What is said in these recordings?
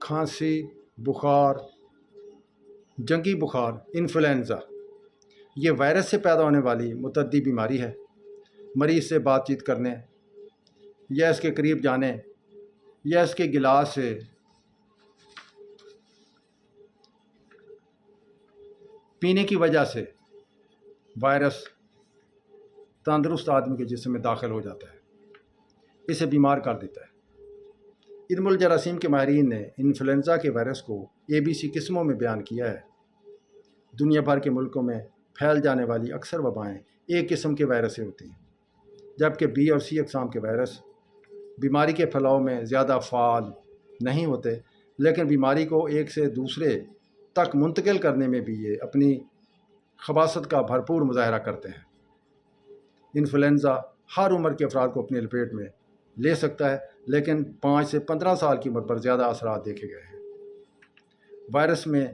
کھانسی، بخار، جنگی بخار، انفلوئنزا، یہ وائرس سے پیدا ہونے والی متعدی بیماری ہے۔ مریض سے بات چیت کرنے یا اس کے قریب جانے یا اس کے گلاس سے پینے کی وجہ سے وائرس تندرست آدمی کے جسم میں داخل ہو جاتا ہے، اسے بیمار کر دیتا ہے۔ علم الجراثیم کے ماہرین نے انفلوئنزا کے وائرس کو ABC قسموں میں بیان کیا ہے۔ دنیا بھر کے ملکوں میں پھیل جانے والی اکثر وبائیں ایک قسم کے وائرس سے ہوتی ہیں، جبکہ B اور C اقسام کے وائرس بیماری کے پھیلاؤ میں زیادہ فعال نہیں ہوتے، لیکن بیماری کو ایک سے دوسرے تک منتقل کرنے میں بھی یہ اپنی خباثت کا بھرپور مظاہرہ کرتے ہیں۔ انفلوئنزا ہر عمر کے افراد کو اپنی لپیٹ میں لے سکتا ہے، لیکن 5 سے 15 سال کی عمر پر زیادہ اثرات دیکھے گئے ہیں۔ وائرس میں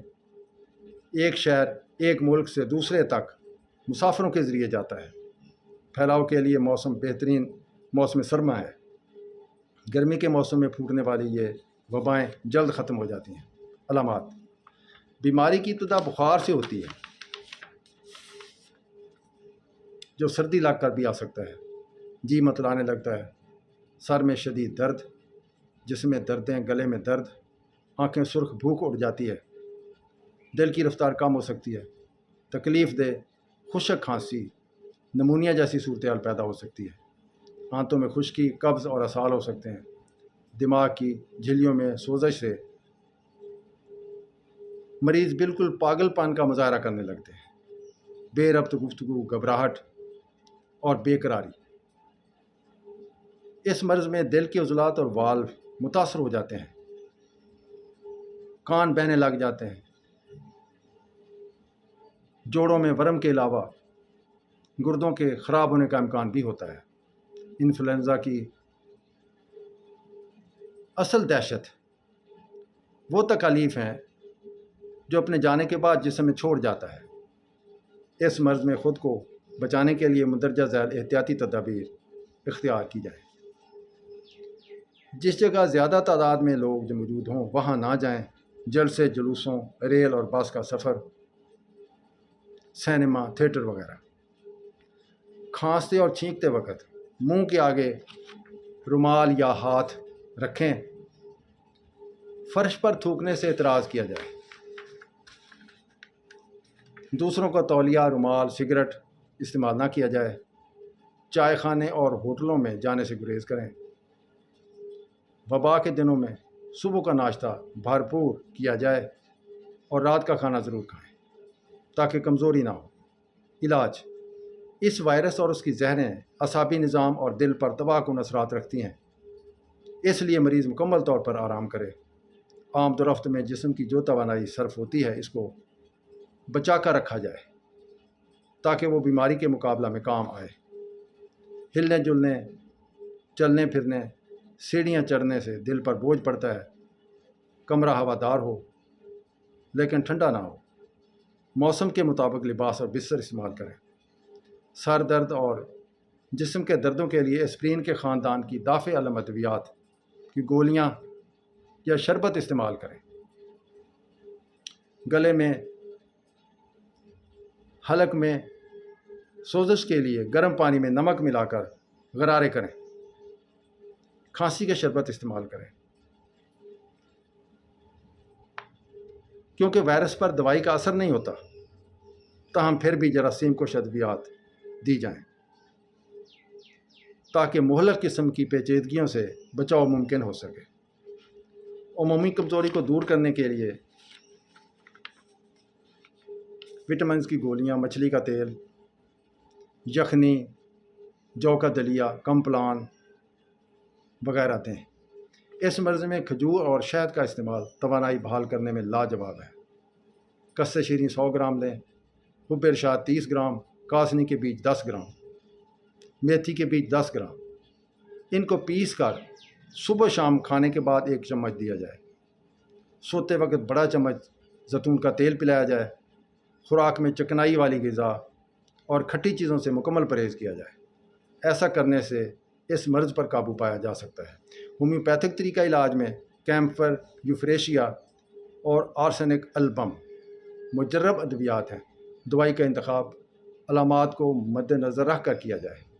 ایک شہر ایک ملک سے دوسرے تک مسافروں کے ذریعے جاتا ہے۔ پھیلاؤ کے لیے موسم بہترین موسم سرما ہے۔ گرمی کے موسم میں پھوٹنے والی یہ وبائیں جلد ختم ہو جاتی ہیں۔ علامات: بیماری کی ابتدا بخار سے ہوتی ہے، جو سردی لگ کر بھی آ سکتا ہے۔ جی متلانے لگتا ہے، سر میں شدید درد، جسم میں دردیں، گلے میں درد، آنکھیں سرخ، بھوک اٹھ جاتی ہے، دل کی رفتار کم ہو سکتی ہے، تکلیف دہ خشک کھانسی، نمونیا جیسی صورتحال پیدا ہو سکتی ہے، آنتوں میں خشکی، قبض اور اسہال ہو سکتے ہیں، دماغ کی جھلیوں میں سوزش سے مریض بالکل پاگل پن کا مظاہرہ کرنے لگتے ہیں، بے ربط گفتگو، گھبراہٹ اور بے قراری۔ اس مرض میں دل کے عضلات اور والو متاثر ہو جاتے ہیں، کان بہنے لگ جاتے ہیں، جوڑوں میں ورم کے علاوہ گردوں کے خراب ہونے کا امکان بھی ہوتا ہے۔ انفلوئنزا کی اصل دہشت وہ تکالیف ہیں جو اپنے جانے کے بعد جسم میں چھوڑ جاتا ہے۔ اس مرض میں خود کو بچانے کے لیے مندرجہ ذیل احتیاطی تدابیر اختیار کی جائیں۔ جس جگہ زیادہ تعداد میں لوگ جو موجود ہوں وہاں نہ جائیں۔ جلسے، جلوسوں، ریل اور بس کا سفر، سینما، تھیٹر وغیرہ۔ کھانستے اور چھینکتے وقت منہ کے آگے رومال یا ہاتھ رکھیں۔ فرش پر تھوکنے سے اعتراض کیا جائے۔ دوسروں کا تولیہ، رومال، سگریٹ استعمال نہ کیا جائے۔ چائے خانے اور ہوٹلوں میں جانے سے گریز کریں۔ وبا کے دنوں میں صبح کا ناشتہ بھرپور کیا جائے اور رات کا کھانا ضرور کھائیں تاکہ کمزوری نہ ہو۔ علاج: اس وائرس اور اس کی زہریں اعصابی نظام اور دل پر تباہ کن اثرات رکھتی ہیں، اس لیے مریض مکمل طور پر آرام کرے۔ آمد و رفت میں جسم کی جو توانائی صرف ہوتی ہے اس کو بچا کر رکھا جائے تاکہ وہ بیماری کے مقابلہ میں کام آئے۔ ہلنے جلنے، چلنے پھرنے، سیڑھیاں چڑھنے سے دل پر بوجھ پڑتا ہے۔ کمرہ ہوادار ہو لیکن ٹھنڈا نہ ہو۔ موسم کے مطابق لباس اور بستر استعمال کریں۔ سر درد اور جسم کے دردوں کے لیے اسپرین کے خاندان کی دافع علم ادویات کی گولیاں یا شربت استعمال کریں۔ گلے میں، حلق میں سوزش کے لیے گرم پانی میں نمک ملا کر غرارے کریں۔ کھانسی کے شربت استعمال کریں۔ کیونکہ وائرس پر دوائی کا اثر نہیں ہوتا، تاہم پھر بھی جراثیم کو ادویات دی جائیں تاکہ مہلک قسم کی پیچیدگیوں سے بچاؤ ممکن ہو سکے۔ عمومی کمزوری کو دور کرنے کے لیے وٹامنز کی گولیاں، مچھلی کا تیل، یخنی، جو کا دلیا، کمپلان وغیرہ دیں۔ اس مرض میں کھجور اور شہد کا استعمال توانائی بحال کرنے میں لاجواب ہے۔ کسے شیریں 100 گرام لیں، حب ارشاد 30 گرام، کاسنی کے بیج 10 گرام، میتھی کے بیج 10 گرام۔ ان کو پیس کر صبح شام کھانے کے بعد 1 چمچ دیا جائے۔ سوتے وقت بڑا چمچ زیتون کا تیل پلایا جائے۔ خوراک میں چکنائی والی غذا اور کھٹی چیزوں سے مکمل پرہیز کیا جائے۔ ایسا کرنے سے اس مرض پر قابو پایا جا سکتا ہے۔ ہومیوپیتھک طریقہ علاج میں کیمفر، یوفریشیا اور آرسینک البم مجرب ادویات ہیں۔ دوائی کا انتخاب علامات کو مد نظر رکھ کر کیا جائے۔